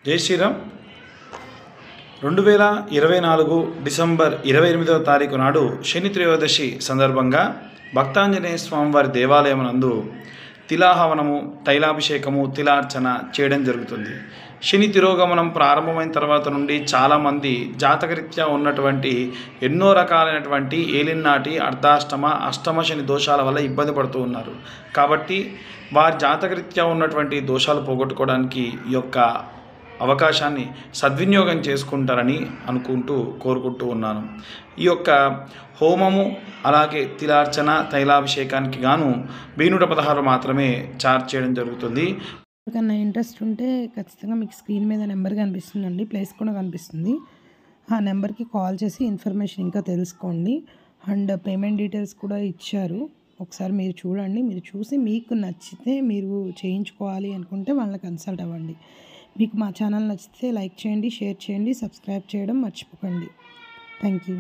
జై శ్రీరామ్. 2024 డిసెంబర్ 28వ తారీఖు నాడు శని త్రయోదశి సందర్భంగా భక్తాంజనేయ స్వామివారి దేవాలయం నందు తిలాహవనము, తైలాభిషేకము, తిలార్చన చేయడం జరుగుతుంది. శని తిరోగమనం ప్రారంభమైన తర్వాత నుండి చాలామంది జాతకరీత్యా ఉన్నటువంటి ఎన్నో రకాలైనటువంటి ఏలినాటి, అర్ధాష్టమ, అష్టమ శని దోషాల వల్ల ఇబ్బంది పడుతూ ఉన్నారు. కాబట్టి వారి జాతకరీత్యా ఉన్నటువంటి దోషాలు పోగొట్టుకోవడానికి ఈ యొక్క అవకాశాన్ని సద్వినియోగం చేసుకుంటారని కోరుకుంటూ ఉన్నాను. ఈ యొక్క హోమము అలాగే తిలార్చన, తైలాభిషేకానికి గాను 1116 మాత్రమే ఛార్జ్ చేయడం జరుగుతుంది. ఎవరికన్నా ఇంట్రెస్ట్ ఉంటే ఖచ్చితంగా మీకు స్క్రీన్ మీద నెంబర్ కనిపిస్తుందండి, ప్లేస్ కూడా కనిపిస్తుంది. ఆ నెంబర్కి కాల్ చేసి ఇన్ఫర్మేషన్ ఇంకా తెలుసుకోండి. అండ్ పేమెంట్ డీటెయిల్స్ కూడా ఇచ్చారు. ఒకసారి మీరు చూడండి. మీరు చూసి మీకు నచ్చితే మీరు చేయించుకోవాలి అనుకుంటే వాళ్ళని కన్సల్ట్ అవ్వండి. మీకు మా ఛానల్ నచ్చితే లైక్ చేయండి, షేర్ చేయండి, సబ్స్క్రైబ్ చేయడం మర్చిపోకండి. Thank you.